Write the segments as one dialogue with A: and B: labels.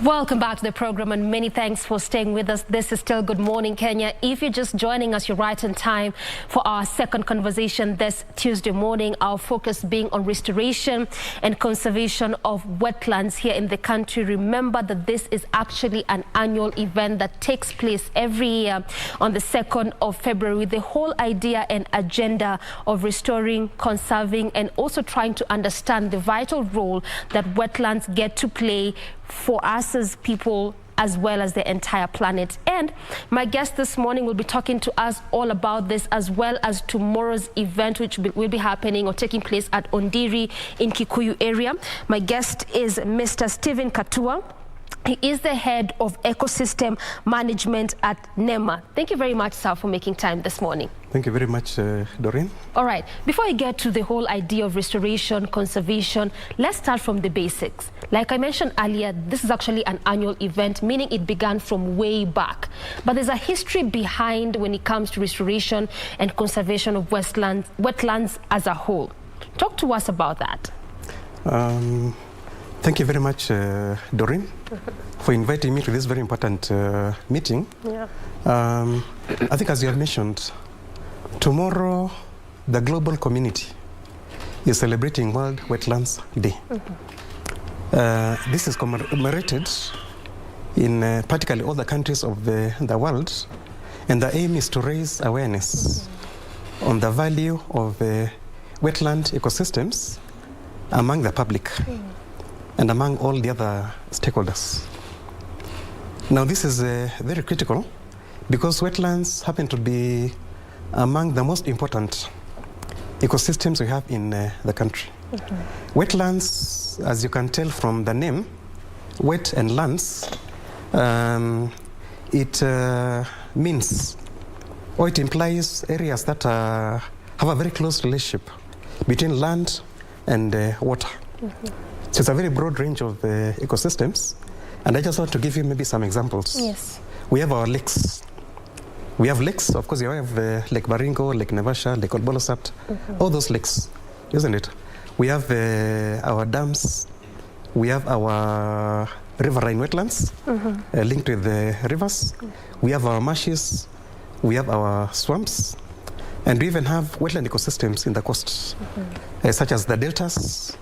A: Welcome back to the program, and many thanks for staying with us. This is still Good Morning Kenya. If you're just joining us, you're right in time for our second conversation this Tuesday morning. Our focus being on restoration and conservation of wetlands here in the country. Remember that this is actually an annual event that takes place every year on the 2nd of February. The whole idea and agenda of restoring, conserving, and also trying to understand the vital role that wetlands get to play for us as people, as well as the entire planet. And my guest this morning will be talking to us all about this, as well as tomorrow's event, which will be happening or taking place at Ondiri in Kikuyu area. My guest is Mr. Stephen Katua. He is the head of ecosystem management at NEMA. Thank you very much, sir, for making time this morning.
B: Thank you very much, Doreen.
A: All right, before I get to the whole idea of restoration, conservation, let's start from the basics. Like I mentioned earlier, this is actually an annual event, meaning it began from way back. But there's a history behind when it comes to restoration and conservation of wetlands as a whole. Talk to us about that.
B: Thank you very much, Doreen, for inviting me to this very important meeting.
A: Yeah.
B: I think, as you have mentioned, tomorrow the global community is celebrating World Wetlands Day. This is commemorated in practically all the countries of the world, and the aim is to raise awareness on the value of wetland ecosystems among the public and among all the other stakeholders. Now, this is very critical because wetlands happen to be among the most important ecosystems we have in the country. Wetlands, as you can tell from the name, wet and lands, it means, or it implies areas that have a very close relationship between land and water. So it's a very broad range of ecosystems, and I just want to give you maybe some examples.
A: Yes.
B: We have our lakes. We have lakes, of course. You have Lake Baringo, Lake Naivasha, Lake Olbolosat, all those lakes, isn't it? We have our dams. We have our riverine wetlands linked with the rivers. We have our marshes. We have our swamps. And we even have wetland ecosystems in the coast, such as the deltas.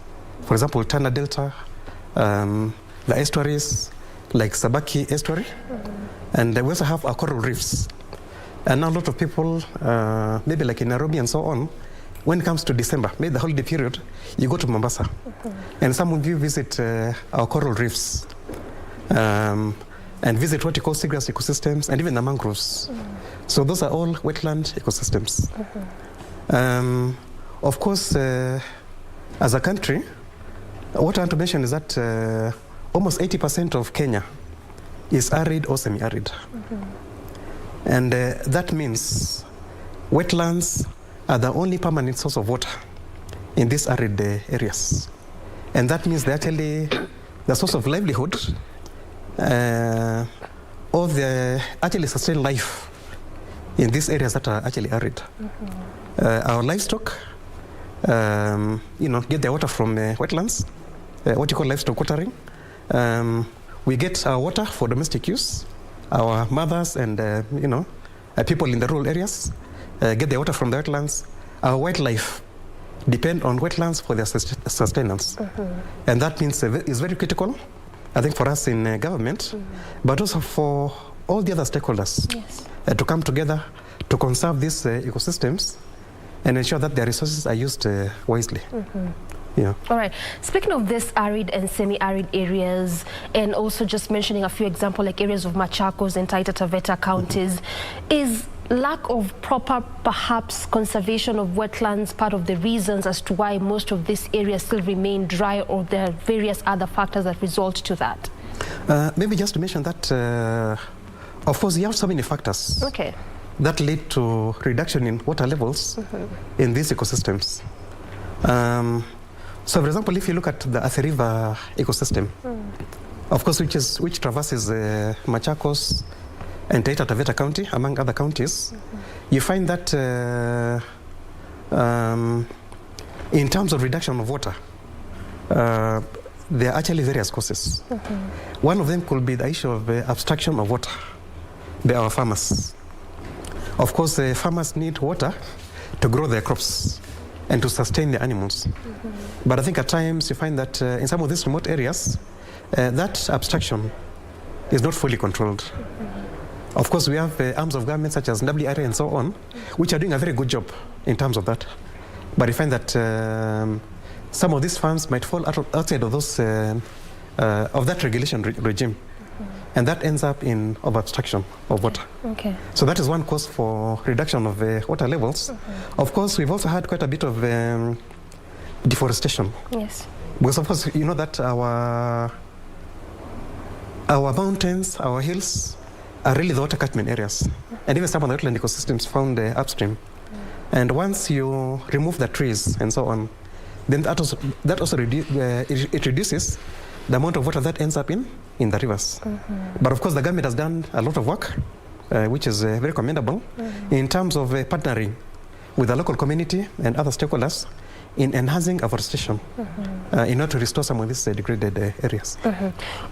B: For example, Tana Delta, the estuaries, like Sabaki Estuary. And we also have our coral reefs. And now a lot of people, maybe like in Nairobi and so on, when it comes to December, maybe the holiday period, you go to Mombasa. And some of you visit our coral reefs and visit what you call seagrass ecosystems and even the mangroves. So those are all wetland ecosystems. Of course, as a country, what I want to mention is that almost 80% of Kenya is arid or semi-arid. And that means wetlands are the only permanent source of water in these arid areas. And that means they're actually the source of livelihood or the actually sustain life in these areas that are actually arid. Our livestock, get their water from wetlands, what you call livestock watering. We get our water for domestic use. Our mothers and, people in the rural areas get their water from the wetlands. Our wildlife depend on wetlands for their sustenance. And that means it's very critical, I think, for us in government, but also for all the other stakeholders to come together to conserve these ecosystems and ensure that their resources are used wisely. Yeah.
A: All right. Speaking of this arid and semi-arid areas, and also just mentioning a few examples like areas of Machakos and Taita Taveta counties, is lack of proper, perhaps, conservation of wetlands part of the reasons as to why most of these areas still remain dry, or there are various other factors that result to that?
B: Maybe just to mention that, of course, you have so many factors that lead to reduction in water levels in these ecosystems. So, for example, if you look at the Athi River ecosystem, of course, which traverses Machakos and Taita Taveta County, among other counties, you find that in terms of reduction of water, there are actually various causes. One of them could be the issue of abstraction of water by our farmers. Of course, farmers need water to grow their crops and to sustain their animals. But I think at times you find that in some of these remote areas, that abstraction is not fully controlled. Of course, we have arms of government such as WRA and so on, which are doing a very good job in terms of that. But you find that some of these farms might fall outside of those of that regulation regime, and that ends up in over-abstraction of water.
A: Okay.
B: So that is one cause for reduction of water levels. Of course, we've also had quite a bit of deforestation.
A: Yes.
B: Because of course, you know that our mountains, our hills, are really the water catchment areas, and even some of the wetland ecosystems found upstream. And once you remove the trees and so on, then that also reduces the amount of water that ends up in the rivers. But of course, the government has done a lot of work, which is very commendable, in terms of partnering with the local community and other stakeholders in enhancing afforestation in order to restore some of these degraded areas.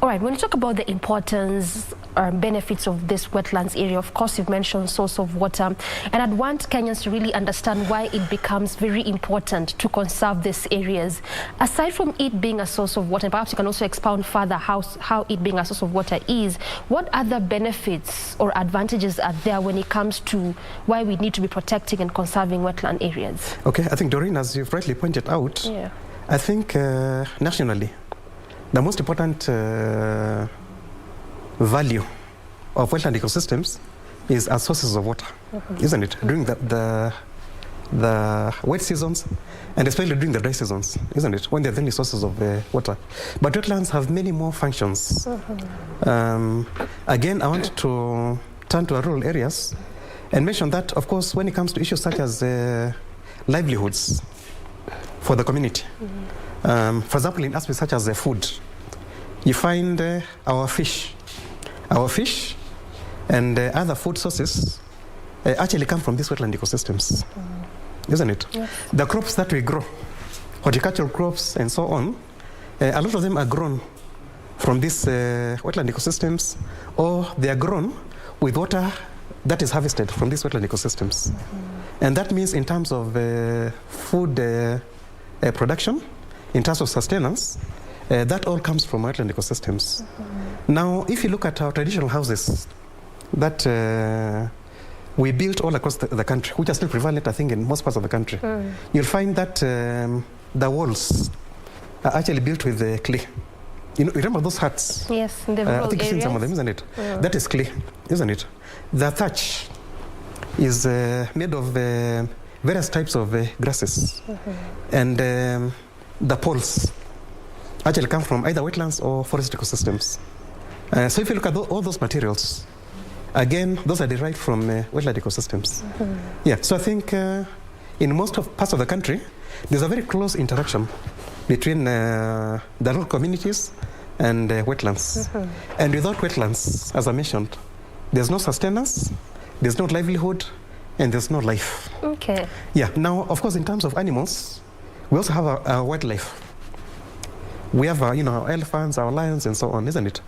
A: All right, when you talk about the importance or benefits of this wetlands area, of course you've mentioned source of water, and I'd want Kenyans to really understand why it becomes very important to conserve these areas. Aside from it being a source of water, perhaps you can also expound further how it being a source of water is, what other benefits or advantages are there when it comes to why we need to be protecting and conserving wetland areas?
B: Okay, I think Doreen, as you've rightly pointed out, I think nationally, the most important value of wetland ecosystems is as sources of water, isn't it? During the wet seasons, and especially during the dry seasons, isn't it? When they're the only sources of water. But wetlands have many more functions. Again, I want to turn to our rural areas and mention that, of course, when it comes to issues such as livelihoods for the community, for example, in aspects such as food, you find our fish and other food sources actually come from these wetland ecosystems, isn't it? Yes. The crops that we grow, horticultural crops and so on, a lot of them are grown from these wetland ecosystems, or they are grown with water that is harvested from these wetland ecosystems. And that means in terms of food production, in terms of sustenance, that all comes from wetland ecosystems. Now, if you look at our traditional houses that we built all across the country, which are still prevalent, I think, in most parts of the country, you'll find that the walls are actually built with clay. You remember those huts?
A: Yes, in the rural
B: I think you've seen some of them, isn't it? That is clay, isn't it? The thatch is made of various types of grasses. And the poles actually come from either wetlands or forest ecosystems. So if you look at all those materials, again, those are derived from wetland ecosystems. Yeah, so I think in most parts of the country, there's a very close interaction between the local communities and wetlands. And without wetlands, as I mentioned, there's no sustenance, there's no livelihood, and there's no life.
A: Okay.
B: Yeah, now, of course, in terms of animals, we also have our wildlife. We have, our elephants, our lions, and so on, isn't it?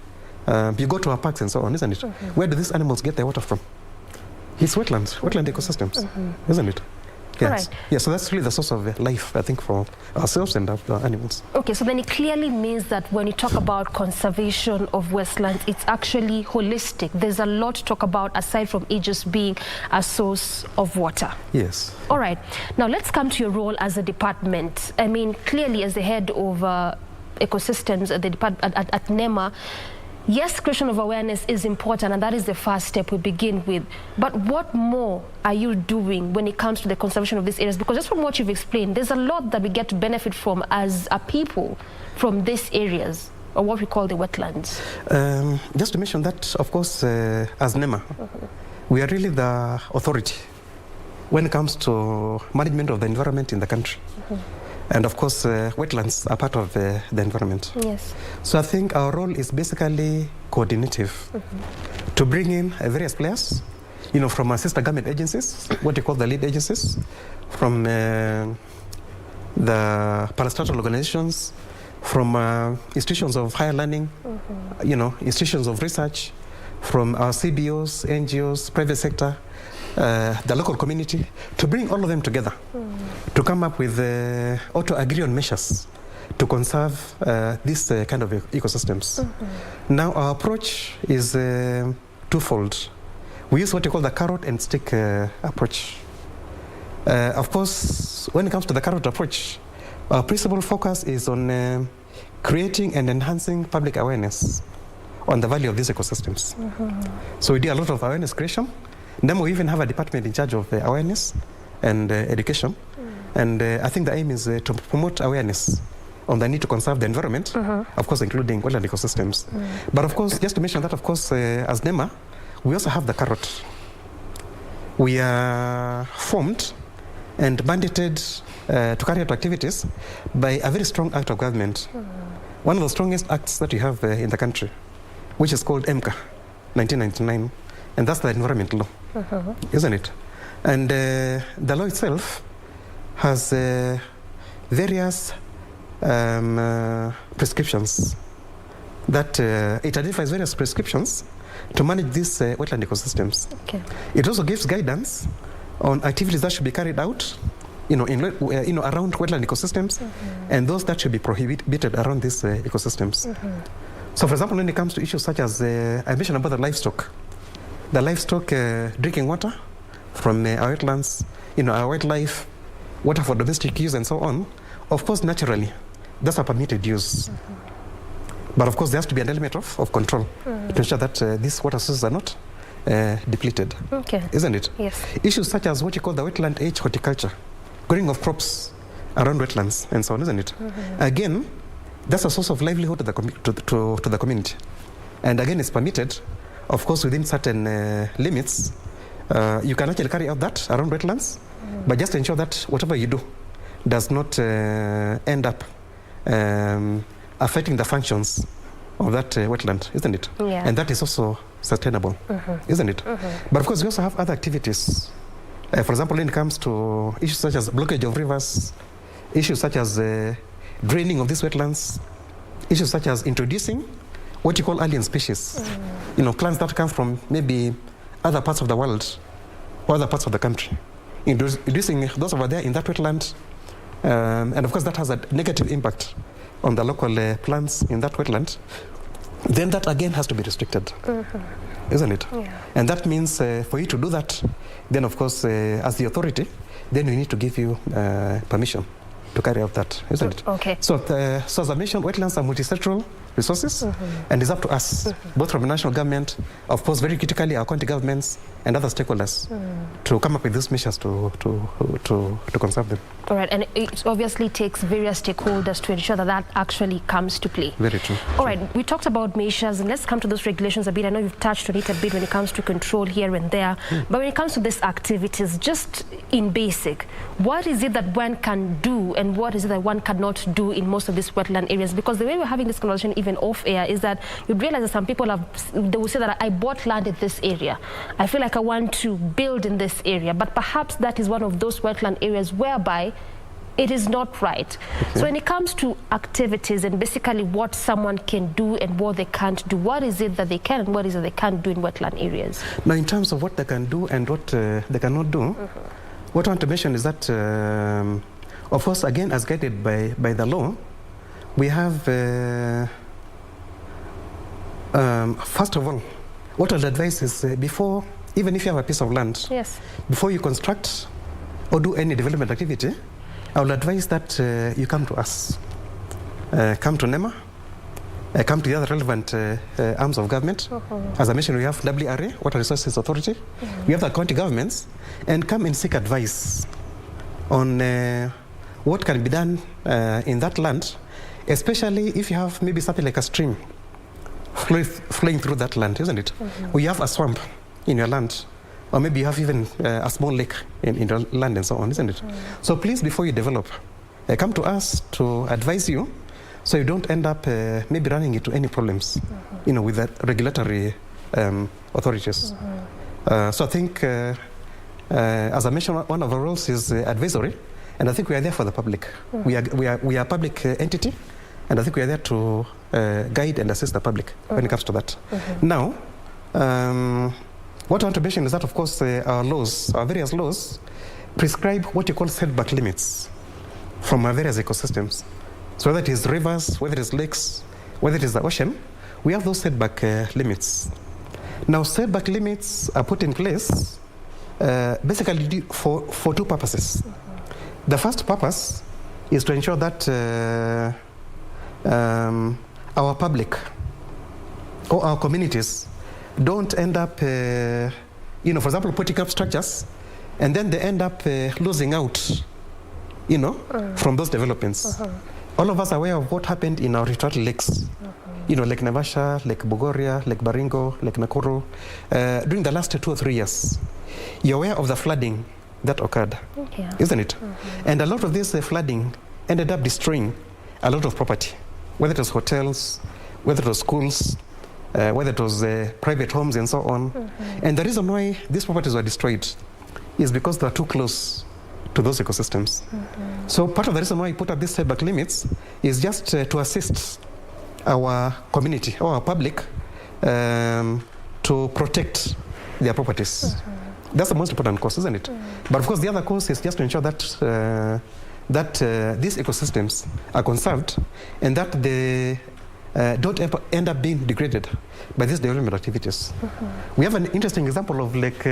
B: You go to our parks and so on, isn't it? Where do these animals get their water from? It's wetlands, wetland ecosystems, isn't it? Yes. Right. Yeah, so that's really the source of life, I think, for ourselves and our animals. Okay,
A: so then it clearly means that when you talk about conservation of wetlands, it's actually holistic. There's a lot to talk about aside from it just being a source of water.
B: Yes.
A: All right. Now let's come to your role as a department. I mean, clearly as the head of ecosystems at the at NEMA, yes, creation of awareness is important, and that is the first step we begin with. But what more are you doing when it comes to the conservation of these areas? Because just from what you've explained, there's a lot that we get to benefit from as a people from these areas, or what we call the wetlands.
B: Just to mention that, of course, as NEMA, we are really the authority when it comes to management of the environment in the country. And of course, wetlands are part of the environment.
A: Yes.
B: So I think our role is basically coordinative to bring in various players, from our sister government agencies, what you call the lead agencies, from the parastatal organizations, from institutions of higher learning, you know, institutions of research, from our CBOs, NGOs, private sector, the local community, to bring all of them together to come up with or to agree on measures to conserve these kind of ecosystems. Now, our approach is twofold. We use what you call the carrot and stick approach. Of course, when it comes to the carrot approach, our principal focus is on creating and enhancing public awareness on the value of these ecosystems. So we do a lot of awareness creation. Then we even have a department in charge of awareness and education. And I think the aim is to promote awareness on the need to conserve the environment, of course, including wetland ecosystems. But of course, just to mention that, of course, as NEMA, we also have the carrot. We are formed and mandated to carry out activities by a very strong act of government. One of the strongest acts that we have in the country, which is called NEMA, 1999, and that's the environment law, isn't it? And the law itself has various prescriptions that it identifies various prescriptions to manage these wetland ecosystems. It also gives guidance on activities that should be carried out, around wetland ecosystems, and those that should be prohibited around these ecosystems. So, for example, when it comes to issues such as I mentioned about the livestock drinking water from our wetlands, our wildlife, water for domestic use, and so on. Of course, naturally, that's a permitted use. But of course, there has to be an element of control to ensure that these water sources are not depleted, isn't it?
A: Yes.
B: Issues such as what you call the wetland age horticulture, growing of crops around wetlands, and so on, isn't it? Again, that's a source of livelihood to the community. And again, it's permitted, of course, within certain limits. You can actually carry out that around wetlands, but just ensure that whatever you do does not end up affecting the functions of that wetland, isn't it?
A: Yeah.
B: And that is also sustainable, isn't it? But of course, we also have other activities. For example, when it comes to issues such as blockage of rivers, issues such as draining of these wetlands, issues such as introducing what you call alien species, plants that come from maybe other parts of the world or other parts of the country, introducing those over there in that wetland. And of course, that has a negative impact on the local plants in that wetland. Then that again has to be restricted, isn't it? Yeah. And that means for you to do that, then of course, as the authority, then we need to give you permission to carry out that, isn't it?
A: Okay.
B: So as I mentioned, wetlands are multisectoral resources, and it's up to us, both from the national government, of course, very critically our county governments and other stakeholders, to come up with these measures to conserve them.
A: All right, and it obviously takes various stakeholders to ensure that that actually comes to play.
B: Very true.
A: All right, we talked about measures, and let's come to those regulations a bit. I know you've touched on it a bit when it comes to control here and there, but when it comes to these activities, just in basic, what is it that one can do and what is it that one cannot do in most of these wetland areas? Because the way we're having this conversation even off air is that you realize that some people they will say that I bought land in this area. I feel like I want to build in this area, but perhaps that is one of those wetland areas whereby it is not right. So when it comes to activities and basically what someone can do and what they can't do, what is it that they can and what is it they can't do in wetland areas?
B: Now, in terms of what they can do and what they cannot do, what I want to mention is that, of course, again, as guided by the law, we have, first of all, what I'd advise is before, even if you have a piece of land, before you construct or do any development activity, I will advise that you come to us, come to NEMA, come to the other relevant arms of government. As I mentioned, we have WRA, Water Resources Authority. We have the county governments, and come and seek advice on what can be done in that land, especially if you have maybe something like a stream flowing through that land, isn't it? Or you have a swamp in your land, or maybe you have even a small lake in your land and so on, isn't it? So please, before you develop, come to us to advise you so you don't end up maybe running into any problems, with the regulatory authorities. So I think, as I mentioned, one of our roles is advisory, and I think we are there for the public. We are a public entity, And I think we are there to guide and assist the public when it comes to that. Now, what I want to mention is that, of course, our laws, our various laws, prescribe what you call setback limits from our various ecosystems. So whether it is rivers, whether it is lakes, whether it is the ocean, we have those setback limits. Now, setback limits are put in place basically for two purposes. The first purpose is to ensure that our public or our communities don't end up, for example, putting up structures, and then they end up losing out, from those developments. All of us are aware of what happened in our territorial lakes, Lake Naivasha, Lake Bogoria, Lake Baringo, Lake Nakuru, during the last 2 or 3 years. You're aware of the flooding that occurred, isn't it? And a lot of this flooding ended up destroying a lot of property, whether it was hotels, whether it was schools, whether it was private homes and so on. And the reason why these properties were destroyed is because they were too close to those ecosystems. So part of the reason why we put up these setback limits is just to assist our community or our public to protect their properties. That's the most important cause, isn't it? But of course, the other cause is just to ensure that these ecosystems are conserved and that they don't end up being degraded by these development activities. We have an interesting example of Lake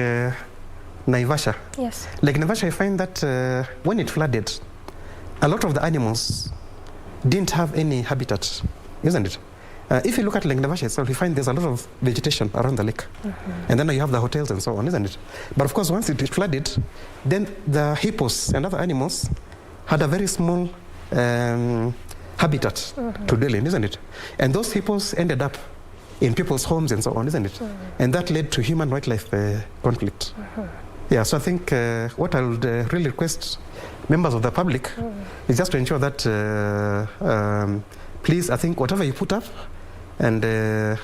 B: Naivasha.
A: Yes.
B: Lake Naivasha, I find that when it flooded, a lot of the animals didn't have any habitat, isn't it? If you look at Lake Naivasha itself, you find there's a lot of vegetation around the lake. And then you have the hotels and so on, isn't it? But of course, once it flooded, then the hippos and other animals had a very small habitat to dwell in, isn't it? And those hippos ended up in people's homes and so on, isn't it? And that led to human-wildlife conflict. Yeah, so I think what I would really request members of the public is just to ensure that, please, I think whatever you put up and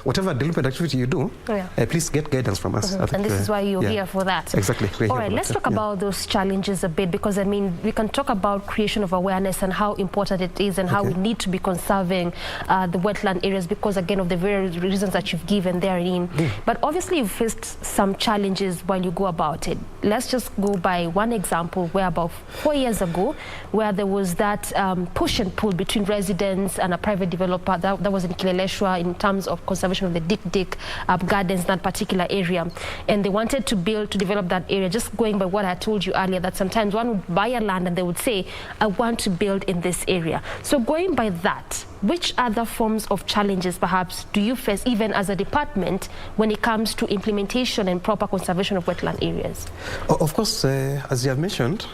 B: whatever development activity you do, please get guidance from us. I think,
A: and this is why you're here for that.
B: Exactly.
A: All right, let's talk about those challenges a bit, because I mean, we can talk about creation of awareness and how important it is and how we need to be conserving the wetland areas because, again, of the various reasons that you've given therein. But obviously, you've faced some challenges while you go about it. Let's just go by one example where about 4 years ago, where there was that push and pull between residents and a private developer that was in Kileleshwa in terms of conservation of the Dik gardens in that particular area. And they wanted to develop that area, just going by what I told you earlier, that sometimes one would buy a land and they would say, I want to build in this area. So going by that, which other forms of challenges perhaps do you face even as a department when it comes to implementation and proper conservation of wetland areas?
B: Of course, as you have mentioned,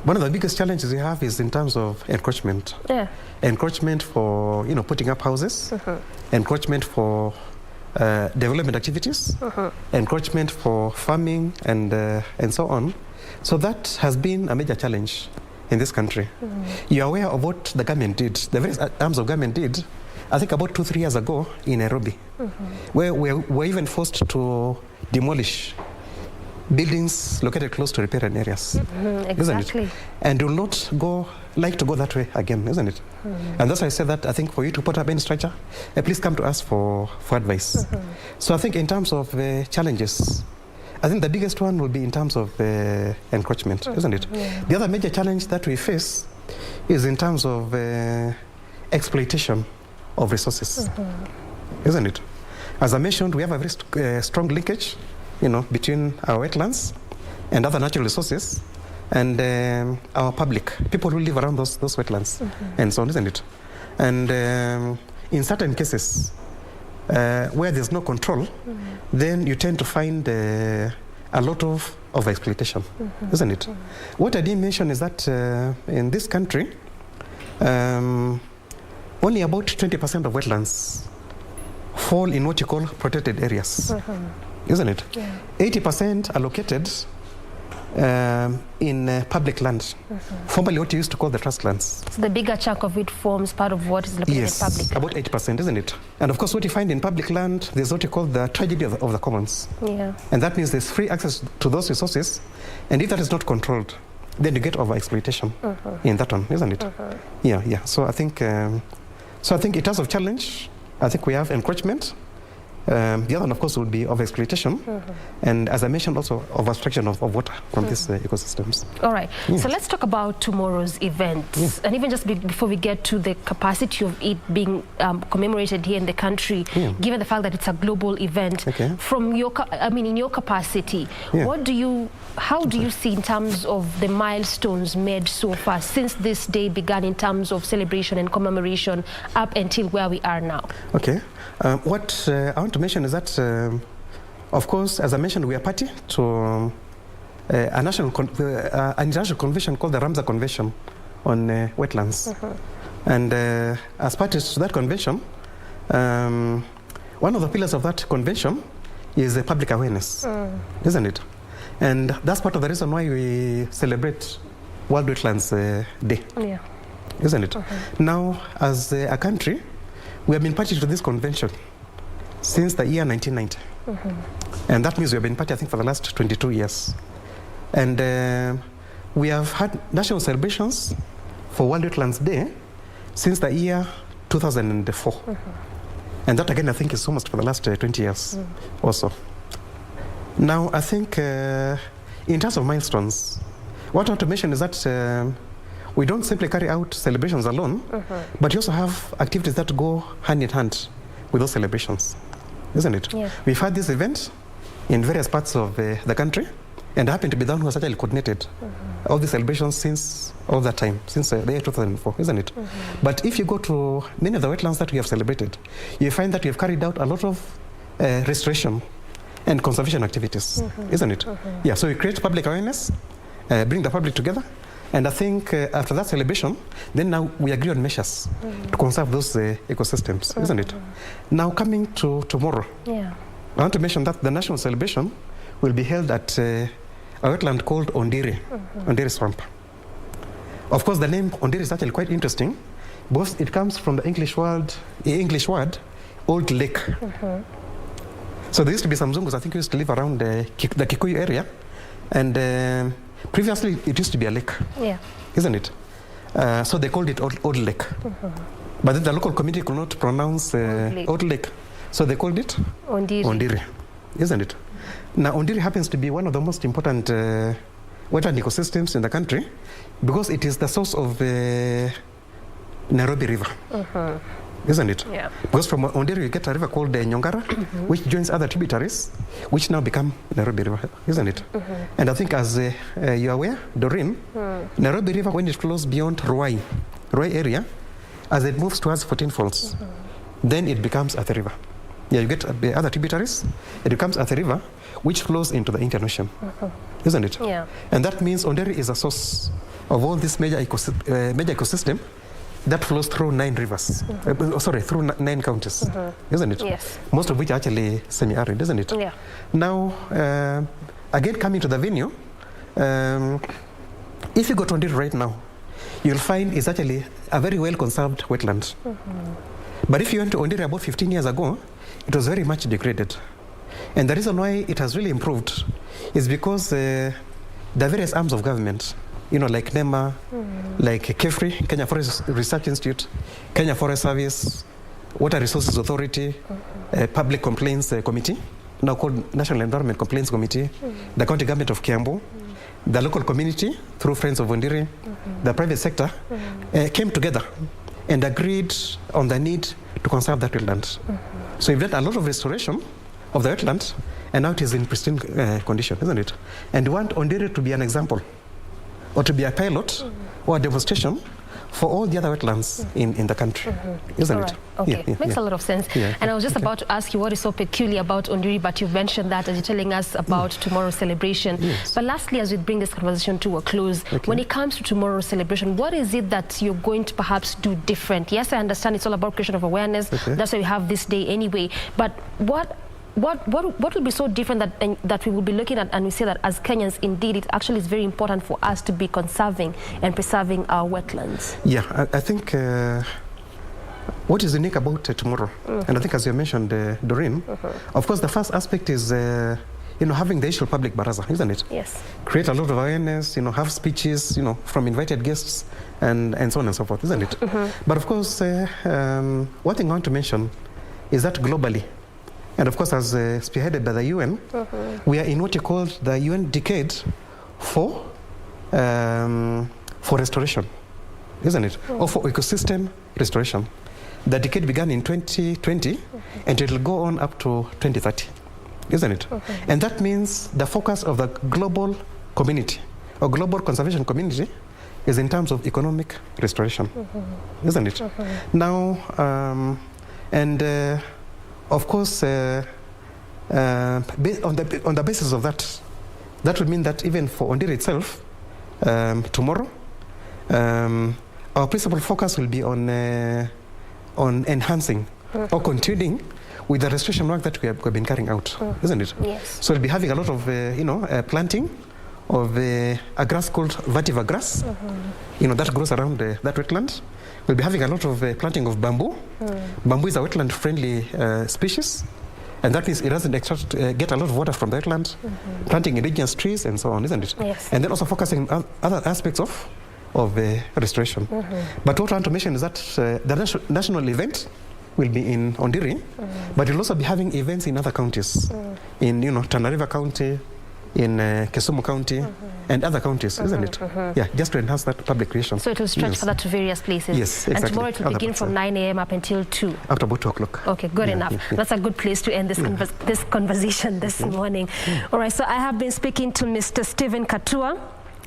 B: one of the biggest challenges we have is in terms of encroachment. Encroachment for, putting up houses, encroachment for development activities, encroachment for farming and so on. So that has been a major challenge in this country. You're aware of what the government did, the various arms of government did, I think about 2-3 years ago in Nairobi, where we were even forced to demolish buildings located close to riparian areas, isn't it? And you'll not like to go that way again, isn't it? And that's why I said that I think for you to put up any structure, please come to us for advice. So I think in terms of challenges, I think the biggest one will be in terms of encroachment, isn't it? The other major challenge that we face is in terms of exploitation of resources, isn't it? As I mentioned, we have a very strong linkage between our wetlands and other natural resources and our public, people who live around those wetlands and so on, isn't it? And in certain cases, where there's no control, then you tend to find a lot of exploitation, isn't it? What I didn't mention is that in this country, only about 20% of wetlands fall in what you call protected areas. Isn't it? 80% are located in public land, formerly what you used to call the trust lands.
A: So the bigger chunk of it forms part of what is located in public.
B: Yes, about 80%, isn't it? And of course, what you find in public land, there's what you call the tragedy of the commons. And that means there's free access to those resources, and if that is not controlled, then you get over-exploitation in that one, isn't it? So I think So I think in terms of challenge, I think we have encroachment. The other one, of course, would be of exploitation, and as I mentioned, also of abstraction of water from these ecosystems.
A: All right. Yes. So let's talk about tomorrow's event, and even just before we get to the capacity of it being commemorated here in the country, given the fact that it's a global event.
B: Okay.
A: From your, in your capacity, how do you see in terms of the milestones made so far since this day began in terms of celebration and commemoration up until where we are now?
B: Okay. What I want to mention is that, of course, as I mentioned, we are party to an international convention called the Ramsar Convention on Wetlands. And as part of that convention, one of the pillars of that convention is public awareness, isn't it? And that's part of the reason why we celebrate World Wetlands Day, isn't it? Now, as a country, we have been party to this convention since the year 1990. And that means we have been party, I think, for the last 22 years. And we have had national celebrations for World Wetlands Day since the year 2004. And that, again, I think is almost for the last 20 years also. Now, I think in terms of milestones, what I want to mention is that we don't simply carry out celebrations alone, but you also have activities that go hand in hand with those celebrations, isn't it? Yeah. We've had this event in various parts of the country, and I happen to be the one who has actually coordinated all the celebrations since all that time, since the year 2004, isn't it? But if you go to many of the wetlands that we have celebrated, you find that we have carried out a lot of restoration and conservation activities, isn't it? Yeah, so we create public awareness, bring the public together, and I think after that celebration, then now we agree on measures to conserve those ecosystems, isn't it? Now coming to tomorrow, I want to mention that the national celebration will be held at a wetland called Ondiri, Ondiri Swamp. Of course, the name Ondiri is actually quite interesting because it comes from the English word, old lake. So there used to be some Zungus, I think, who used to live around the Kikuyu area, and previously it used to be a lake, isn't it? So they called it Old Lake. But then the local community could not pronounce Old Lake, so they called it Ondiri, isn't it? Now, Ondiri happens to be one of the most important wetland ecosystems in the country because it is the source of the Nairobi River, isn't it? Yeah. Because from Ondiri you get a river called Nyongara, which joins other tributaries, which now become Nairobi River, isn't it? And I think as you're aware, Doreen, Nairobi River, when it flows beyond Ruai area, as it moves towards 14 Falls, then it becomes Athi River. Yeah, you get other tributaries, it becomes Athi River, which flows into the Indian Ocean, isn't it? Yeah. And that means Ondiri is a source of all this major ecosystem that flows through 9 rivers, through 9 counties, isn't it? Yes. Most of which are actually semi-arid, isn't it? Yeah. Now, again, coming to the venue, if you go to Ondiri right now, you'll find it's actually a very well-conserved wetland. But if you went to Ondiri about 15 years ago, it was very much degraded. And the reason why it has really improved is because the various arms of government, like NEMA, like KEFRI, Kenya Forest Research Institute, Kenya Forest Service, Water Resources Authority, Public Complaints Committee, now called National Environment Complaints Committee, the county government of Kiambu, the local community through Friends of Ondiri, the private sector, came together and agreed on the need to conserve that wetland. So we've done a lot of restoration of the wetland, and now it is in pristine condition, isn't it? And we want Ondiri to be an example, or to be a pilot, or a demonstration for all the other wetlands in the country, isn't it?
A: Okay, makes a lot of sense. And I was just about to ask you what is so peculiar about Ondiri, but you've mentioned that as you're telling us about tomorrow's celebration. But lastly, as we bring this conversation to a close, when it comes to tomorrow's celebration, what is it that you're going to perhaps do different? Yes, I understand it's all about creation of awareness. That's why we have this day anyway. But what will be so different that we will be looking at, and we say that as Kenyans, indeed, it actually is very important for us to be conserving and preserving our wetlands? Yeah,
B: I think what is unique about tomorrow, and I think as you mentioned, Doreen, of course, the first aspect is having the issue of public baraza, isn't it?
A: Yes.
B: Create a lot of awareness, have speeches, from invited guests and so on and so forth, isn't it? But of course, one thing I want to mention is that globally, and of course as spearheaded by the UN, we are in what you call the UN decade for restoration, isn't it? Or for ecosystem restoration. The decade began in 2020 and it will go on up to 2030, isn't it? And that means the focus of the global community or global conservation community is in terms of economic restoration, isn't it? Now, of course, on the basis of that, that would mean that even for Ondiri itself, tomorrow, our principal focus will be on enhancing or continuing with the restoration work that we have been carrying out, isn't it?
A: Yes.
B: So we'll be having a lot of, planting of a grass called vetiver grass, that grows around that wetland. We'll be having a lot of planting of bamboo. Bamboo is a wetland-friendly species, and that means it doesn't get a lot of water from the wetland. Planting indigenous trees and so on, isn't it?
A: Yes.
B: And then also focusing on other aspects of restoration. But what I want to mention is that the national event will be in Ondiri, but we'll also be having events in other counties, in Tana River County, in Kisumu County, and other counties, isn't it? Yeah, just to enhance that public creation.
A: So it will stretch further to various places.
B: Yes, exactly.
A: And tomorrow it will begin from 9 a.m. up until 2.
B: After about 2 o'clock.
A: Okay, good enough. That's a good place to end this this conversation this morning. All right, so I have been speaking to Mr. Stephen Katua.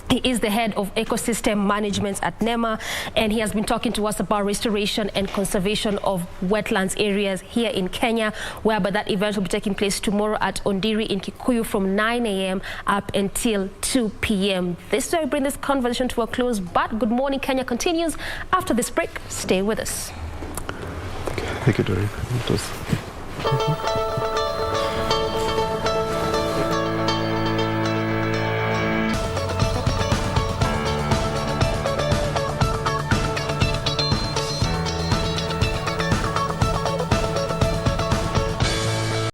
A: He is the head of ecosystem management at NEMA, and he has been talking to us about restoration and conservation of wetlands areas here in Kenya, whereby that event will be taking place tomorrow at Ondiri in Kikuyu from 9 a.m. up until 2 p.m. This is where we bring this conversation to a close, but Good Morning Kenya continues after this break. Stay with us.
B: Thank you, Doreen.